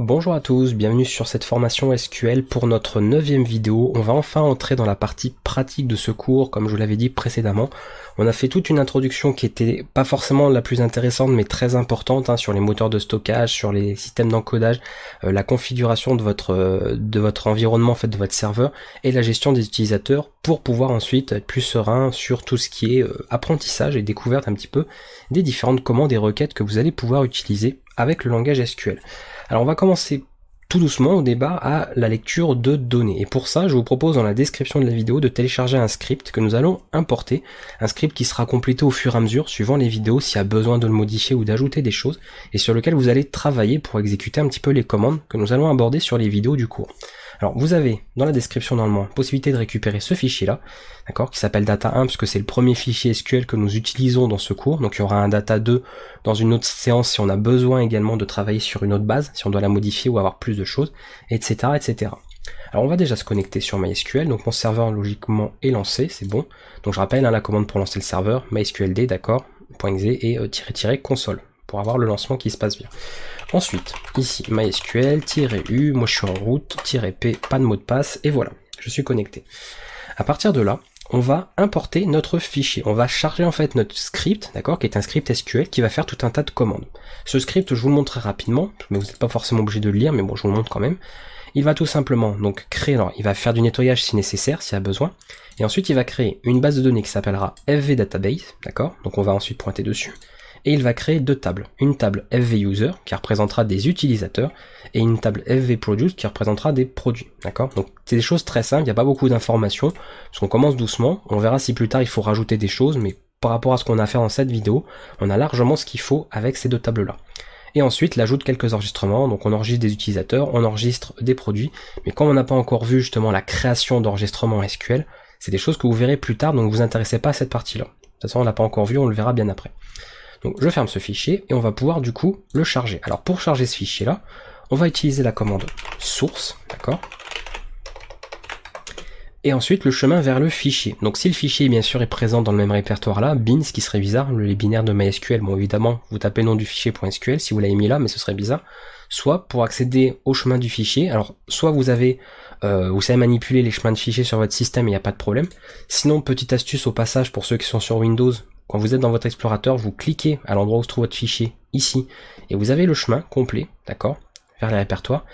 Bonjour à tous, bienvenue sur cette formation SQL pour notre 9e vidéo. On va enfin entrer dans la partie pratique de ce cours, comme je vous l'avais dit précédemment. On a fait toute une introduction qui était pas forcément la plus intéressante, mais très importante sur les moteurs de stockage, sur les systèmes d'encodage, la configuration de votre environnement, en fait, de votre serveur, et la gestion des utilisateurs pour pouvoir ensuite être plus serein sur tout ce qui est apprentissage et découverte un petit peu des différentes commandes et requêtes que vous allez pouvoir utiliser avec le langage SQL. Alors on va commencer tout doucement au débat à la lecture de données. Et pour ça, je vous propose dans la description de la vidéo de télécharger un script que nous allons importer. Un script qui sera complété au fur et à mesure, suivant les vidéos, s'il y a besoin de le modifier ou d'ajouter des choses, et sur lequel vous allez travailler pour exécuter un petit peu les commandes que nous allons aborder sur les vidéos du cours. Alors vous avez dans la description normalement possibilité de récupérer ce fichier là, d'accord, qui s'appelle data1 puisque c'est le premier fichier SQL que nous utilisons dans ce cours. Donc il y aura un data2 dans une autre séance si on a besoin également de travailler sur une autre base, si on doit la modifier ou avoir plus de choses, etc. etc. Alors on va déjà se connecter sur MySQL, donc mon serveur logiquement est lancé, c'est bon. Donc je rappelle la commande pour lancer le serveur, mysqld, d'accord, .exe et --console pour avoir le lancement qui se passe bien. Ensuite, ici, mysql-u, moi je suis en route, -p, pas de mot de passe, et voilà, je suis connecté. À partir de là, on va importer notre fichier. On va charger en fait notre script, d'accord, qui est un script SQL qui va faire tout un tas de commandes. Ce script, je vous le montrerai rapidement, mais vous n'êtes pas forcément obligé de le lire, mais bon, je vous le montre quand même. Il va tout simplement donc créer, alors il va faire du nettoyage si nécessaire, s'il y a besoin, et ensuite il va créer une base de données qui s'appellera fvdatabase, d'accord, donc on va ensuite pointer dessus. Et il va créer deux tables. Une table fvuser qui représentera des utilisateurs et une table fvproduce qui représentera des produits. D'accord? Donc c'est des choses très simples, il n'y a pas beaucoup d'informations, parce qu'on commence doucement, on verra si plus tard il faut rajouter des choses, mais par rapport à ce qu'on a fait dans cette vidéo, on a largement ce qu'il faut avec ces deux tables-là. Et ensuite, il ajoute quelques enregistrements, donc on enregistre des utilisateurs, on enregistre des produits, mais comme on n'a pas encore vu justement la création d'enregistrements SQL, c'est des choses que vous verrez plus tard, donc vous intéressez pas à cette partie-là. De toute façon, on l'a pas encore vu, on le verra bien après. Donc je ferme ce fichier et on va pouvoir du coup le charger. Alors pour charger ce fichier là, on va utiliser la commande source, d'accord, et ensuite le chemin vers le fichier. Donc si le fichier bien sûr est présent dans le même répertoire là, bin, ce qui serait bizarre, les binaires de MySQL, bon évidemment vous tapez le nom du fichier .sql si vous l'avez mis là, mais ce serait bizarre. Soit pour accéder au chemin du fichier, alors soit vous savez manipuler les chemins de fichier sur votre système et il n'y a pas de problème. Sinon, petite astuce au passage pour ceux qui sont sur Windows, quand vous êtes dans votre explorateur, vous cliquez à l'endroit où se trouve votre fichier, ici, et vous avez le chemin complet, d'accord, vers les répertoires.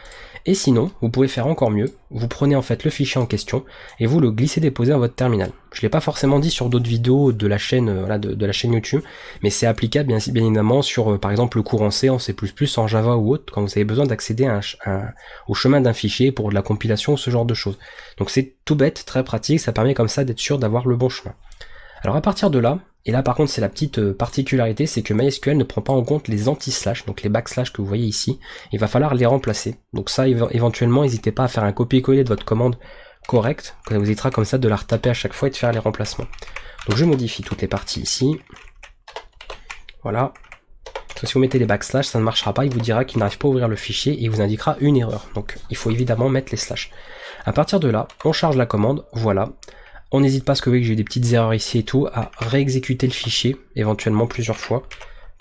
Et sinon, vous pouvez faire encore mieux, vous prenez en fait le fichier en question, et vous le glissez-déposez dans votre terminal. Je l'ai pas forcément dit sur d'autres vidéos de la chaîne, de la chaîne YouTube, mais c'est applicable bien évidemment sur, par exemple, le cours en C, en C++, en Java ou autre, quand vous avez besoin d'accéder au chemin d'un fichier pour de la compilation ou ce genre de choses. Donc c'est tout bête, très pratique, ça permet comme ça d'être sûr d'avoir le bon chemin. Alors à partir de là, et là par contre c'est la petite particularité, c'est que MySQL ne prend pas en compte les anti-slash, donc les backslash que vous voyez ici, il va falloir les remplacer. Donc ça éventuellement n'hésitez pas à faire un copier-coller de votre commande correcte, ça vous évitera comme ça de la retaper à chaque fois et de faire les remplacements. Donc je modifie toutes les parties ici, voilà. Parce que si vous mettez les backslash, ça ne marchera pas, il vous dira qu'il n'arrive pas à ouvrir le fichier et il vous indiquera une erreur. Donc il faut évidemment mettre les slash. À partir de là, on charge la commande, voilà. On n'hésite pas, parce que vous voyez que j'ai des petites erreurs ici et tout, à réexécuter le fichier, éventuellement plusieurs fois,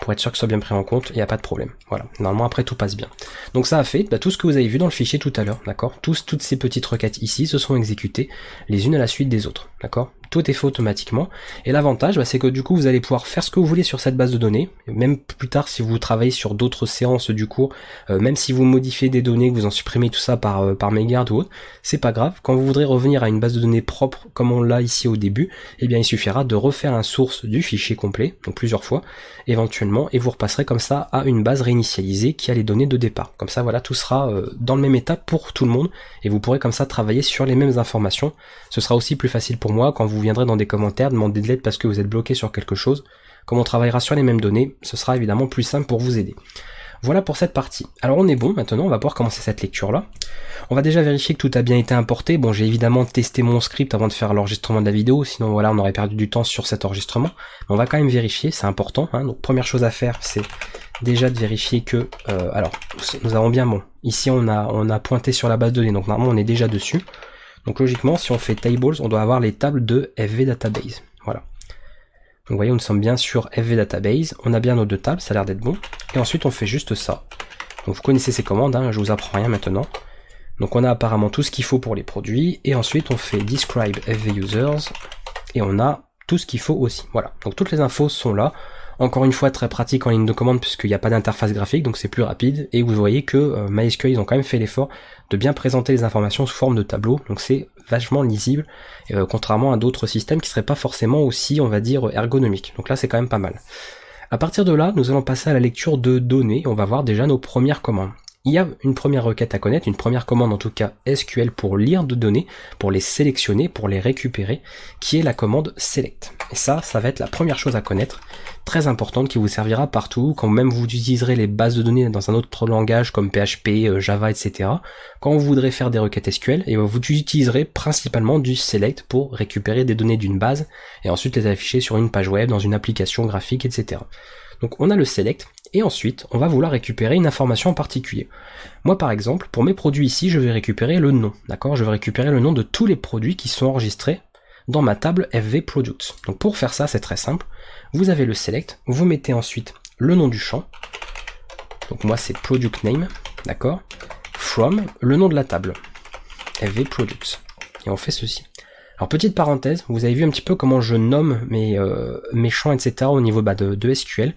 pour être sûr que ce soit bien pris en compte, il n'y a pas de problème. Voilà, normalement après tout passe bien. Donc ça a fait tout ce que vous avez vu dans le fichier tout à l'heure, d'accord, toutes ces petites requêtes ici se sont exécutées, les unes à la suite des autres, d'accord. Tout est fait automatiquement, et l'avantage c'est que du coup vous allez pouvoir faire ce que vous voulez sur cette base de données, même plus tard si vous travaillez sur d'autres séances du cours, même si vous modifiez des données, que vous en supprimez tout ça par mégarde ou autre, c'est pas grave, quand vous voudrez revenir à une base de données propre comme on l'a ici au début, eh bien il suffira de refaire un source du fichier complet, donc plusieurs fois, éventuellement, et vous repasserez comme ça à une base réinitialisée qui a les données de départ. Comme ça voilà, tout sera dans le même état pour tout le monde, et vous pourrez comme ça travailler sur les mêmes informations. Ce sera aussi plus facile pour moi quand vous viendrez dans des commentaires demander de l'aide parce que vous êtes bloqué sur quelque chose. Comme on travaillera sur les mêmes données, ce sera évidemment plus simple pour vous aider. Voilà pour cette partie. Alors on est bon, maintenant on va pouvoir commencer cette lecture là. On va déjà vérifier que tout a bien été importé. Bon, j'ai évidemment testé mon script avant de faire l'enregistrement de la vidéo, sinon voilà, on aurait perdu du temps sur cet enregistrement. Mais on va quand même vérifier, c'est important. Donc première chose à faire, c'est déjà de vérifier que... alors, nous avons bien, bon, ici on a pointé sur la base de données, donc normalement on est déjà dessus. Donc logiquement, si on fait tables, on doit avoir les tables de fvdatabase. Voilà. Donc vous voyez, nous sommes bien sur fvdatabase, on a bien nos deux tables, ça a l'air d'être bon. Et ensuite on fait juste ça. Donc vous connaissez ces commandes, hein, je vous apprends rien maintenant. Donc on a apparemment tout ce qu'il faut pour les produits, et ensuite on fait describe fvusers, et on a tout ce qu'il faut aussi. Voilà, donc toutes les infos sont là. Encore une fois, très pratique en ligne de commande puisqu'il n'y a pas d'interface graphique, donc c'est plus rapide, et vous voyez que MySQL, ils ont quand même fait l'effort de bien présenter les informations sous forme de tableau, donc c'est vachement lisible, contrairement à d'autres systèmes qui seraient pas forcément aussi, on va dire, ergonomiques. Donc là, c'est quand même pas mal. À partir de là, nous allons passer à la lecture de données, on va voir déjà nos premières commandes. Il y a une première requête à connaître, une première commande en tout cas SQL pour lire de données, pour les sélectionner, pour les récupérer, qui est la commande select. Et ça va être la première chose à connaître, très importante, qui vous servira partout, quand même vous utiliserez les bases de données dans un autre langage comme PHP, Java, etc. Quand vous voudrez faire des requêtes SQL, et vous utiliserez principalement du select pour récupérer des données d'une base, et ensuite les afficher sur une page web, dans une application graphique, etc. Donc on a le select, et ensuite on va vouloir récupérer une information en particulier. Moi par exemple, pour mes produits ici, je vais récupérer le nom, d'accord? Je vais récupérer le nom de tous les produits qui sont enregistrés dans ma table FV Products. Donc pour faire ça, c'est très simple. Vous avez le select, vous mettez ensuite le nom du champ. Donc moi c'est product name, d'accord? From, le nom de la table, FV Products. Et on fait ceci. Alors petite parenthèse, vous avez vu un petit peu comment je nomme mes champs, etc. au niveau de SQL.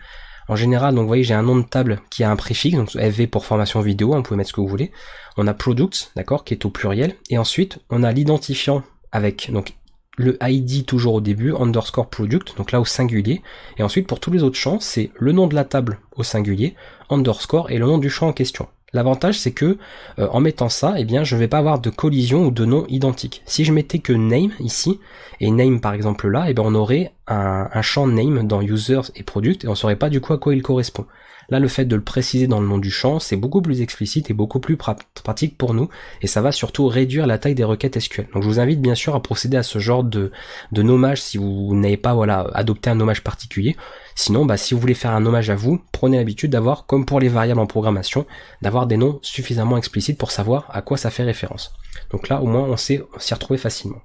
En général, donc vous voyez, j'ai un nom de table qui a un préfixe, donc FV pour formation vidéo, hein, vous pouvez mettre ce que vous voulez. On a products, d'accord, qui est au pluriel, et ensuite on a l'identifiant avec donc le ID toujours au début, underscore product, donc là au singulier, et ensuite pour tous les autres champs, c'est le nom de la table au singulier, underscore et le nom du champ en question. L'avantage c'est que en mettant ça, eh bien je ne vais pas avoir de collision ou de nom identique. Si je mettais que name ici, et name par exemple là, eh bien on aurait un champ name dans users et product, et on ne saurait pas du coup à quoi il correspond. Là, le fait de le préciser dans le nom du champ, c'est beaucoup plus explicite et beaucoup plus pratique pour nous, et ça va surtout réduire la taille des requêtes SQL. Donc je vous invite bien sûr à procéder à ce genre de nommage si vous n'avez pas adopté un nommage particulier. Sinon, si vous voulez faire un nommage à vous, prenez l'habitude d'avoir, comme pour les variables en programmation, d'avoir des noms suffisamment explicites pour savoir à quoi ça fait référence. Donc là, au moins, on sait s'y retrouver facilement.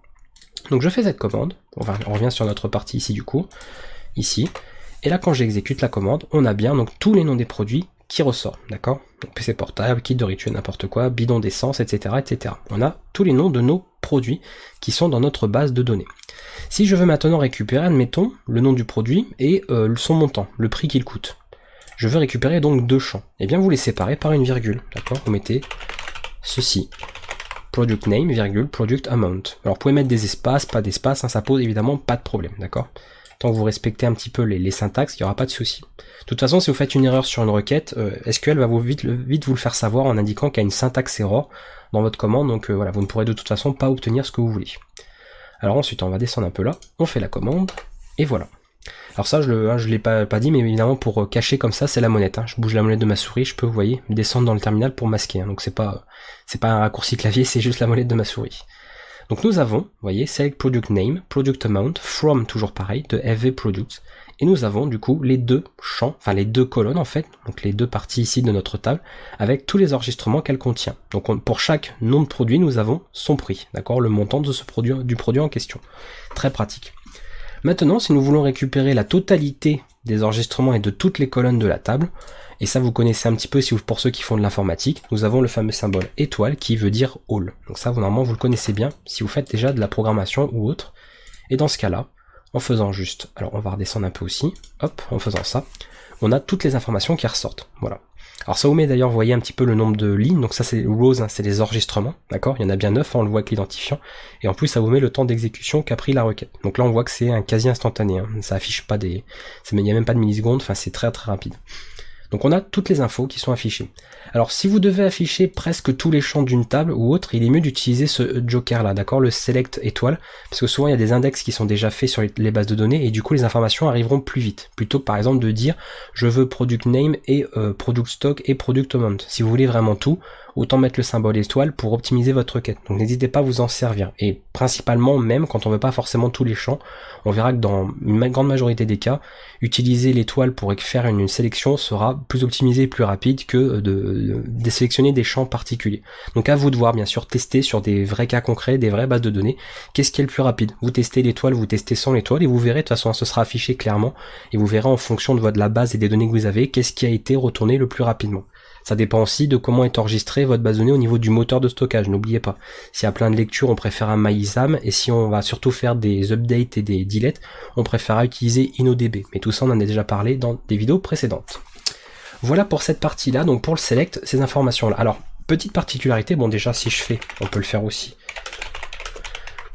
Donc je fais cette commande, on revient sur notre partie ici du coup, ici. Et là, quand j'exécute la commande, on a bien donc tous les noms des produits qui ressortent, d'accord? Donc PC portable, kit de rituel, n'importe quoi, bidon d'essence, etc., etc. On a tous les noms de nos produits qui sont dans notre base de données. Si je veux maintenant récupérer, admettons, le nom du produit et son montant, le prix qu'il coûte. Je veux récupérer donc deux champs. Eh bien, vous les séparez par une virgule, d'accord? Vous mettez ceci. Product name, virgule, product amount. Alors, vous pouvez mettre des espaces, pas d'espace, hein, ça pose évidemment pas de problème, d'accord? Tant que vous respectez un petit peu les syntaxes, il n'y aura pas de souci. De toute façon, si vous faites une erreur sur une requête, SQL va vite vous le faire savoir en indiquant qu'il y a une syntaxe error dans votre commande, donc voilà, vous ne pourrez de toute façon pas obtenir ce que vous voulez. Alors ensuite, on va descendre un peu là, on fait la commande, et voilà. Alors ça, je l'ai pas dit, mais évidemment pour cacher comme ça, c'est la molette. Hein. Je bouge la molette de ma souris, je peux, vous voyez, descendre dans le terminal pour masquer. Hein. Donc c'est pas un raccourci clavier, c'est juste la molette de ma souris. Donc nous avons, vous voyez, select product name, product amount, from, toujours pareil, de FV products, et nous avons du coup les deux champs, enfin les deux colonnes en fait, donc les deux parties ici de notre table, avec tous les enregistrements qu'elle contient. Donc pour chaque nom de produit, nous avons son prix, d'accord, le montant de du produit en question. Très pratique. Maintenant, si nous voulons récupérer la totalité des enregistrements et de toutes les colonnes de la table, et ça vous connaissez un petit peu pour ceux qui font de l'informatique, nous avons le fameux symbole étoile qui veut dire all. Donc ça, normalement, vous le connaissez bien si vous faites déjà de la programmation ou autre. Et dans ce cas-là, en faisant juste, alors on va redescendre un peu aussi, hop, en faisant ça, on a toutes les informations qui ressortent. Voilà. Alors ça vous met d'ailleurs, vous voyez un petit peu le nombre de lignes, donc ça c'est rows, hein, c'est les enregistrements, d'accord? Il y en a bien 9, hein, on le voit avec l'identifiant, et en plus ça vous met le temps d'exécution qu'a pris la requête. Donc là on voit que c'est un quasi instantané, hein. Ça affiche pas il n'y a même pas de millisecondes, enfin c'est très très rapide. Donc on a toutes les infos qui sont affichées. Alors si vous devez afficher presque tous les champs d'une table ou autre, il est mieux d'utiliser ce joker là, d'accord, le select étoile, parce que souvent il y a des index qui sont déjà faits sur les bases de données et du coup les informations arriveront plus vite, plutôt que par exemple de dire je veux product name et product stock et product amount. Si vous voulez vraiment tout, autant mettre le symbole étoile pour optimiser votre requête. Donc n'hésitez pas à vous en servir. Et principalement, même quand on ne veut pas forcément tous les champs, on verra que dans une grande majorité des cas, utiliser l'étoile pour faire une sélection sera plus optimisé et plus rapide que de sélectionner des champs particuliers. Donc à vous de voir, bien sûr, tester sur des vrais cas concrets, des vraies bases de données, qu'est-ce qui est le plus rapide. Vous testez l'étoile, vous testez sans l'étoile, et vous verrez, de toute façon, ce sera affiché clairement, et vous verrez en fonction de la base et des données que vous avez, qu'est-ce qui a été retourné le plus rapidement. Ça dépend aussi de comment est enregistrée votre base de données au niveau du moteur de stockage, n'oubliez pas. S'il y a plein de lectures, on préfère un MyISAM, et si on va surtout faire des updates et des deletes, on préférera utiliser InnoDB. Mais tout ça, on en a déjà parlé dans des vidéos précédentes. Voilà pour cette partie-là, donc pour le select, ces informations-là. Alors, petite particularité, bon déjà si je fais, on peut le faire aussi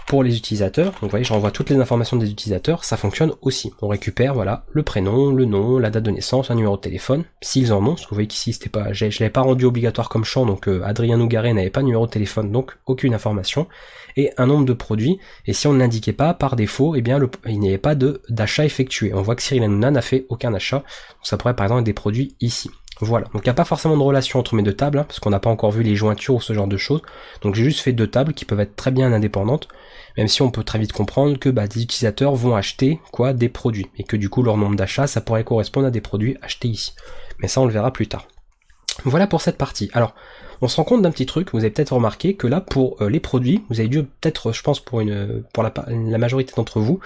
pour les utilisateurs, donc vous voyez, je renvoie toutes les informations des utilisateurs, ça fonctionne aussi. On récupère, voilà, le prénom, le nom, la date de naissance, un numéro de téléphone, s'ils en ont, parce que vous voyez qu'ici, c'était pas, je l'avais pas rendu obligatoire comme champ, donc Adrien Nougaret n'avait pas de numéro de téléphone, donc aucune information, et un nombre de produits, et si on ne l'indiquait pas, par défaut, eh bien, il n'y avait pas d'achat effectué. On voit que Cyril Hanouna n'a fait aucun achat, donc ça pourrait par exemple être des produits ici. Voilà, donc il n'y a pas forcément de relation entre mes deux tables, hein, parce qu'on n'a pas encore vu les jointures ou ce genre de choses, donc j'ai juste fait deux tables qui peuvent être très bien indépendantes, même si on peut très vite comprendre que des utilisateurs vont acheter des produits, et que du coup leur nombre d'achats, ça pourrait correspondre à des produits achetés ici. Mais ça on le verra plus tard. Voilà pour cette partie. Alors, on se rend compte d'un petit truc, vous avez peut-être remarqué que là, pour les produits, vous avez dû peut-être, je pense pour la majorité d'entre vous,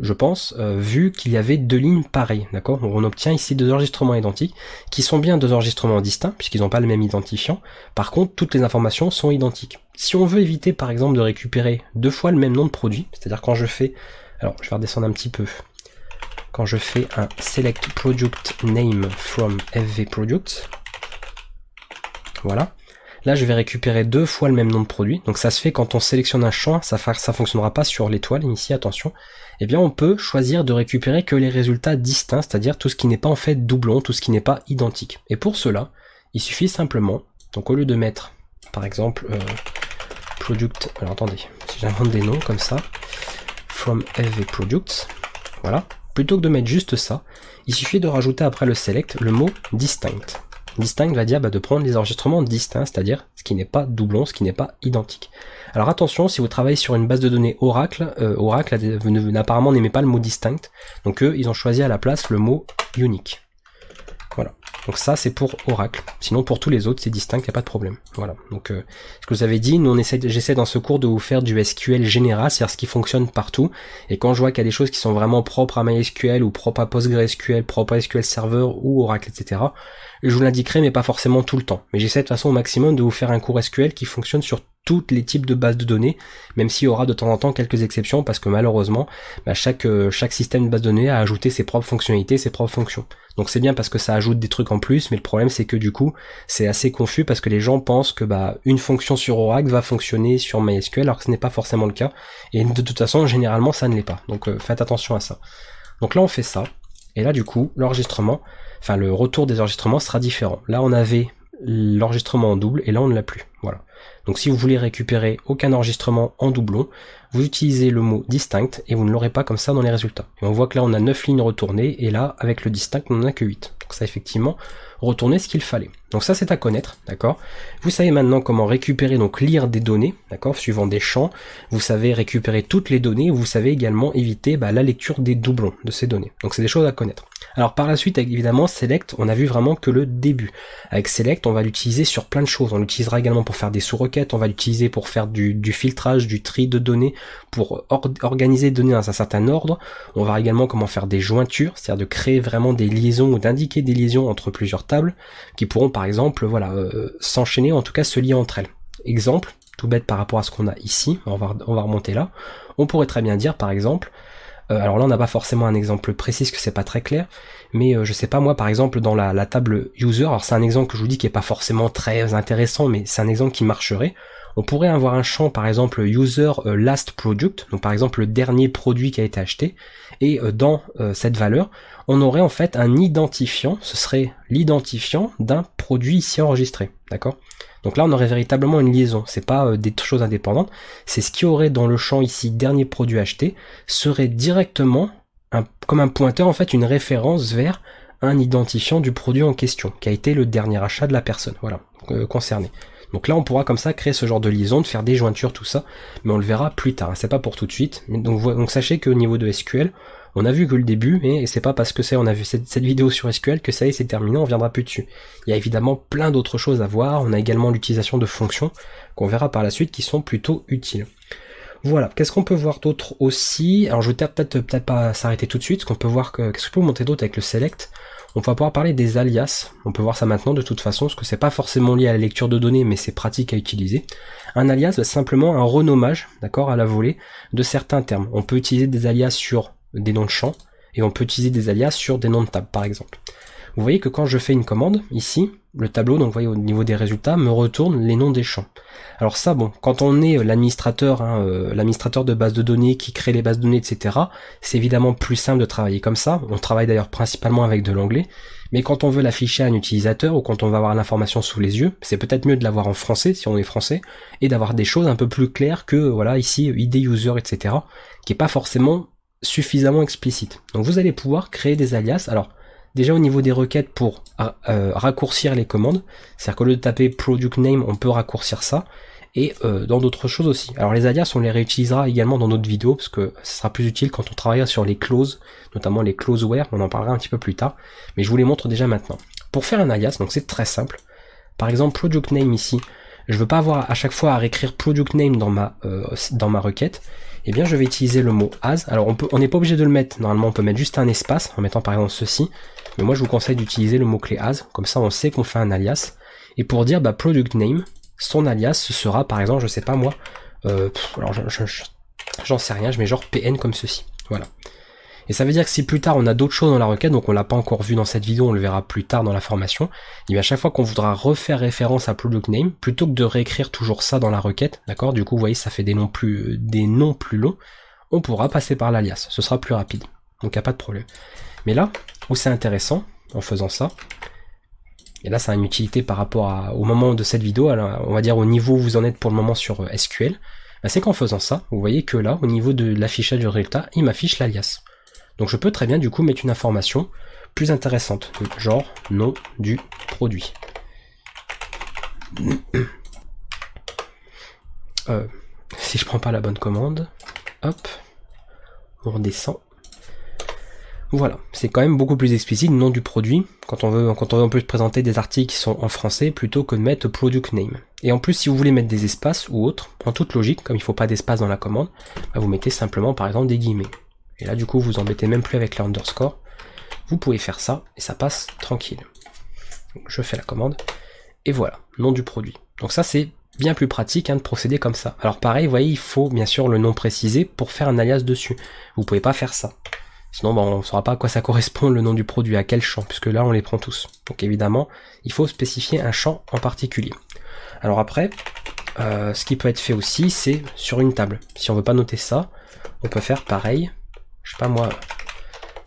je pense, vu qu'il y avait deux lignes pareilles, d'accord? On obtient ici deux enregistrements identiques, qui sont bien deux enregistrements distincts, puisqu'ils n'ont pas le même identifiant. Par contre, toutes les informations sont identiques. Si on veut éviter, par exemple, de récupérer deux fois le même nom de produit, c'est-à-dire quand je fais, alors je vais redescendre un petit peu, quand je fais un select product name from FV product, voilà. Là, je vais récupérer deux fois le même nom de produit. Donc ça se fait quand on sélectionne un champ, ça fonctionnera pas sur l'étoile, ici, attention. Eh bien, on peut choisir de récupérer que les résultats distincts, c'est-à-dire tout ce qui n'est pas en fait doublon, tout ce qui n'est pas identique. Et pour cela, il suffit simplement, donc au lieu de mettre, par exemple, product, alors attendez, si j'invente des noms comme ça, from FV products, voilà. Plutôt que de mettre juste ça, il suffit de rajouter après le select le mot distinct. Distinct va dire de prendre les enregistrements distincts, c'est-à-dire ce qui n'est pas doublon, ce qui n'est pas identique. Alors attention, si vous travaillez sur une base de données Oracle, Oracle apparemment n'aimait pas le mot distinct, donc eux, ils ont choisi à la place le mot unique. Voilà. Donc ça, c'est pour Oracle. Sinon, pour tous les autres, c'est distinct, il n'y a pas de problème. Voilà. Donc, ce que vous avez dit, nous, j'essaie dans ce cours de vous faire du SQL général, c'est-à-dire ce qui fonctionne partout. Et quand je vois qu'il y a des choses qui sont vraiment propres à MySQL ou propres à PostgreSQL, propres à SQL Server ou Oracle, etc., je vous l'indiquerai, mais pas forcément tout le temps. Mais j'essaie de toute façon au maximum de vous faire un cours SQL qui fonctionne sur tous les types de bases de données, même s'il y aura de temps en temps quelques exceptions, parce que malheureusement, chaque système de base de données a ajouté ses propres fonctionnalités, ses propres fonctions. Donc c'est bien parce que ça ajoute des trucs en plus, mais le problème c'est que du coup, c'est assez confus parce que les gens pensent que une fonction sur Oracle va fonctionner sur MySQL, alors que ce n'est pas forcément le cas. Et de toute façon, généralement, ça ne l'est pas. Donc faites attention à ça. Donc là, on fait ça. Et là, du coup, l'enregistrement, le retour des enregistrements sera différent. Là, on avait l'enregistrement en double et là, on ne l'a plus. Voilà. Donc si vous voulez récupérer aucun enregistrement en doublon, vous utilisez le mot distinct et vous ne l'aurez pas comme ça dans les résultats. Et on voit que là on a 9 lignes retournées et là avec le distinct on n'en a que 8. Donc ça effectivement retourner ce qu'il fallait. Donc ça c'est à connaître, d'accord. Vous savez maintenant comment récupérer, donc lire des données, d'accord, suivant des champs. Vous savez récupérer toutes les données, vous savez également éviter la lecture des doublons de ces données. Donc c'est des choses à connaître. Alors par la suite, évidemment, Select, on a vu vraiment que le début. Avec Select, on va l'utiliser sur plein de choses. On l'utilisera également pour faire des sous-requêtes, on va l'utiliser pour faire du filtrage, du tri de données, pour organiser les données dans un certain ordre. On va également comment faire des jointures, c'est-à-dire de créer vraiment des liaisons ou d'indiquer des liaisons entre plusieurs tables qui pourront par exemple s'enchaîner, en tout cas se lier entre elles. Exemple, tout bête par rapport à ce qu'on a ici, on va remonter là. On pourrait très bien dire par exemple, alors là on n'a pas forcément un exemple précis parce que c'est pas très clair, mais je sais pas moi par exemple dans la table user, alors c'est un exemple que je vous dis qui est pas forcément très intéressant mais c'est un exemple qui marcherait. On pourrait avoir un champ par exemple user last product, donc par exemple le dernier produit qui a été acheté, et dans cette valeur on aurait en fait un identifiant, ce serait l'identifiant d'un produit ici enregistré, d'accord? Donc là on aurait véritablement une liaison, c'est pas des choses indépendantes, c'est ce qui aurait dans le champ ici dernier produit acheté, serait directement comme un pointeur en fait une référence vers un identifiant du produit en question, qui a été le dernier achat de la personne, voilà, concerné. Donc là on pourra comme ça créer ce genre de liaison, de faire des jointures, tout ça, mais on le verra plus tard, hein, c'est pas pour tout de suite. Donc sachez qu'au niveau de SQL, on a vu que le début, et c'est pas parce que on a vu cette vidéo sur SQL que ça y est c'est terminé, on viendra plus dessus. Il y a évidemment plein d'autres choses à voir, on a également l'utilisation de fonctions, qu'on verra par la suite, qui sont plutôt utiles. Voilà, qu'est-ce qu'on peut voir d'autre aussi? Alors je vais peut-être pas s'arrêter tout de suite, parce qu'on peut voir qu'est-ce que je peux vous montrer d'autre avec le select? On va pouvoir parler des alias, on peut voir ça maintenant de toute façon, parce que c'est pas forcément lié à la lecture de données, mais c'est pratique à utiliser. Un alias, c'est simplement un renommage, d'accord, à la volée, de certains termes. On peut utiliser des alias sur des noms de champs, et on peut utiliser des alias sur des noms de table, par exemple. Vous voyez que quand je fais une commande, ici, le tableau, donc vous voyez au niveau des résultats, me retourne les noms des champs. Alors ça, bon, quand on est l'administrateur, l'administrateur de base de données qui crée les bases de données, etc., c'est évidemment plus simple de travailler comme ça. On travaille d'ailleurs principalement avec de l'anglais, mais quand on veut l'afficher à un utilisateur ou quand on va avoir l'information sous les yeux, c'est peut-être mieux de l'avoir en français, si on est français, et d'avoir des choses un peu plus claires que, voilà, ici, ID user, etc., qui est pas forcément suffisamment explicite. Donc vous allez pouvoir créer des alias. Alors, déjà au niveau des requêtes pour raccourcir les commandes, c'est-à-dire qu'au lieu de taper product name, on peut raccourcir ça, et dans d'autres choses aussi. Alors les alias, on les réutilisera également dans d'autres vidéos, parce que ce sera plus utile quand on travaillera sur les clauses, notamment les clauseware, on en parlera un petit peu plus tard, mais je vous les montre déjà maintenant. Pour faire un alias, donc c'est très simple, par exemple product name ici, je veux pas avoir à chaque fois à réécrire product name dans ma requête, eh bien je vais utiliser le mot as. Alors on n'est pas obligé de le mettre, normalement on peut mettre juste un espace en mettant par exemple ceci, mais moi je vous conseille d'utiliser le mot-clé as, comme ça on sait qu'on fait un alias. Et pour dire product name, son alias ce sera par exemple, je sais pas moi, alors j'en sais rien, je mets genre pn comme ceci, voilà. Et ça veut dire que si plus tard on a d'autres choses dans la requête, donc on l'a pas encore vu dans cette vidéo, on le verra plus tard dans la formation, et bien à chaque fois qu'on voudra refaire référence à product name, plutôt que de réécrire toujours ça dans la requête, d'accord, du coup vous voyez ça fait des noms plus longs, on pourra passer par l'alias, ce sera plus rapide, donc il n'y a pas de problème. Mais là, où c'est intéressant, en faisant ça, et là ça a une utilité par rapport au moment de cette vidéo, alors, on va dire au niveau où vous en êtes pour le moment sur SQL, c'est qu'en faisant ça, vous voyez que là, au niveau de l'affichage du résultat, il m'affiche l'alias. Donc je peux très bien du coup mettre une information plus intéressante, genre nom du produit. Si je prends pas la bonne commande, hop, on redescend. Voilà, c'est quand même beaucoup plus explicite, nom du produit, quand on veut on peut présenter des articles qui sont en français plutôt que de mettre product name. Et en plus, si vous voulez mettre des espaces ou autres, en toute logique, comme il ne faut pas d'espace dans la commande, vous mettez simplement par exemple des guillemets. Et là du coup vous embêtez même plus avec l'underscore, vous pouvez faire ça et ça passe tranquille. Donc, je fais la commande et voilà, nom du produit. Donc ça c'est bien plus pratique de procéder comme ça. Alors pareil, vous voyez, il faut bien sûr le nom précisé pour faire un alias dessus. Vous pouvez pas faire ça. Sinon on ne saura pas à quoi ça correspond le nom du produit, à quel champ, puisque là on les prend tous. Donc évidemment, il faut spécifier un champ en particulier. Alors après, ce qui peut être fait aussi, c'est sur une table. Si on veut pas noter ça, on peut faire pareil. Je sais pas moi,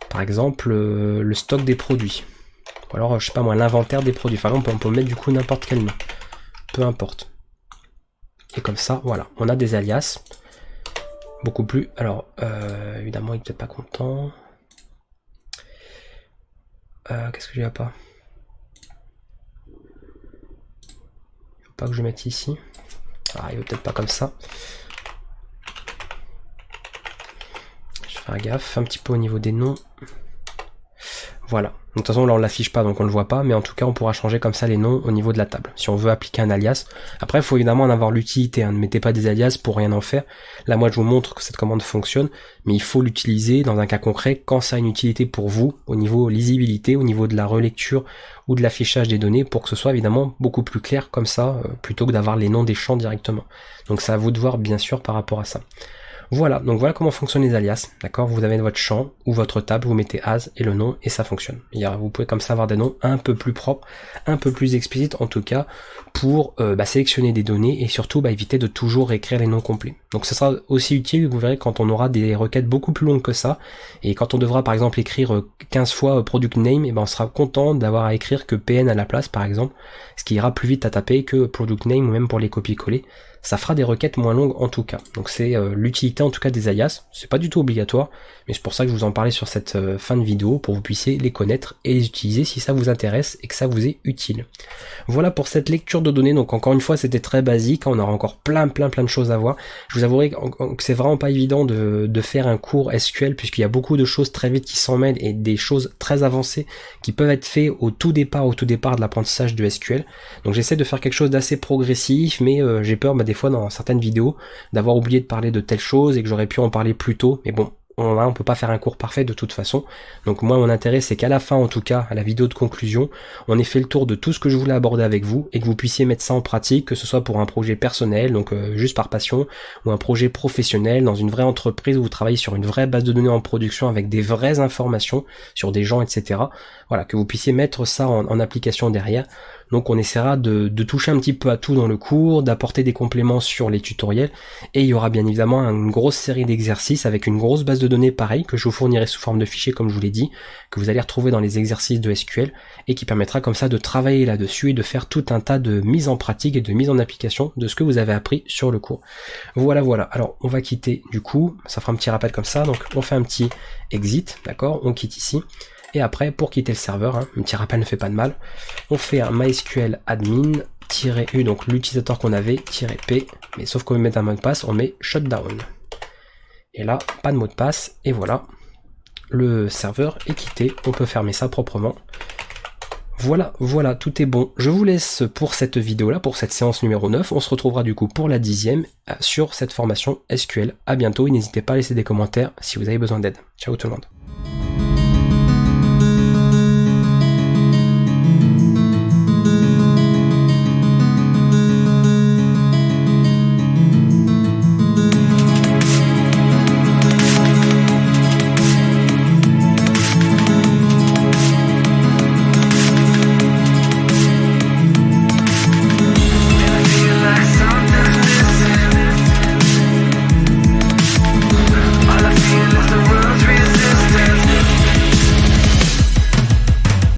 par exemple le stock des produits, ou alors je sais pas moi l'inventaire des produits, enfin on peut mettre du coup n'importe quel nom, peu importe. Et comme ça, voilà, on a des alias beaucoup plus, alors évidemment il est peut-être pas content, qu'est-ce que j'ai là pas, faut pas que je mette ici, il veut peut-être pas comme ça. Faire gaffe un petit peu au niveau des noms. Voilà. Donc, de toute façon là on l'affiche pas donc on le voit pas, mais en tout cas on pourra changer comme ça les noms au niveau de la table. Si on veut appliquer un alias. Après il faut évidemment en avoir l'utilité, ne mettez pas des alias pour rien en faire. Là moi je vous montre que cette commande fonctionne, mais il faut l'utiliser dans un cas concret quand ça a une utilité pour vous, au niveau lisibilité, au niveau de la relecture ou de l'affichage des données, pour que ce soit évidemment beaucoup plus clair comme ça, plutôt que d'avoir les noms des champs directement. Donc c'est à vous de voir bien sûr par rapport à ça. Voilà, donc voilà comment fonctionnent les alias, d'accord. Vous avez votre champ ou votre table, vous mettez as et le nom et ça fonctionne. Vous pouvez comme ça avoir des noms un peu plus propres, un peu plus explicites en tout cas, pour sélectionner des données et surtout éviter de toujours écrire les noms complets. Donc ce sera aussi utile, vous verrez, quand on aura des requêtes beaucoup plus longues que ça, et quand on devra par exemple écrire 15 fois product name, on sera content d'avoir à écrire que pn à la place par exemple, ce qui ira plus vite à taper que product name ou même pour les copier-coller. Ça fera des requêtes moins longues en tout cas. Donc c'est l'utilité en tout cas des alias, c'est pas du tout obligatoire, mais c'est pour ça que je vous en parlais sur cette fin de vidéo, pour que vous puissiez les connaître et les utiliser si ça vous intéresse et que ça vous est utile. Voilà pour cette lecture de données, donc encore une fois c'était très basique, on aura encore plein de choses à voir. Je vous avouerai que c'est vraiment pas évident de faire un cours SQL, puisqu'il y a beaucoup de choses très vite qui s'en mêlent et des choses très avancées qui peuvent être faites au tout départ de l'apprentissage de SQL. Donc j'essaie de faire quelque chose d'assez progressif, mais j'ai peur des fois dans certaines vidéos d'avoir oublié de parler de telle chose et que j'aurais pu en parler plus tôt, mais bon, on peut pas faire un cours parfait de toute façon. Donc moi, mon intérêt, c'est qu'à la fin, en tout cas, à la vidéo de conclusion, on ait fait le tour de tout ce que je voulais aborder avec vous et que vous puissiez mettre ça en pratique, que ce soit pour un projet personnel, donc juste par passion, ou un projet professionnel dans une vraie entreprise où vous travaillez sur une vraie base de données en production avec des vraies informations sur des gens, etc. Voilà, que vous puissiez mettre ça en application derrière. Donc on essaiera de toucher un petit peu à tout dans le cours, d'apporter des compléments sur les tutoriels, et il y aura bien évidemment une grosse série d'exercices avec une grosse base de données pareil, que je vous fournirai sous forme de fichiers comme je vous l'ai dit, que vous allez retrouver dans les exercices de SQL, et qui permettra comme ça de travailler là-dessus et de faire tout un tas de mises en pratique et de mises en application de ce que vous avez appris sur le cours. Voilà, voilà. Alors on va quitter du coup, ça fera un petit rappel comme ça, donc on fait un petit exit, d'accord, on quitte ici. Et après, pour quitter le serveur, un petit rappel ne fait pas de mal, on fait un MySQL admin-u, donc l'utilisateur qu'on avait, -p, mais sauf qu'on met un mot de passe, on met shutdown. Et là, pas de mot de passe, et voilà, le serveur est quitté, on peut fermer ça proprement. Voilà, voilà, tout est bon. Je vous laisse pour cette vidéo-là, pour cette séance numéro 9. On se retrouvera du coup pour la 10e sur cette formation SQL. À bientôt et n'hésitez pas à laisser des commentaires si vous avez besoin d'aide. Ciao tout le monde.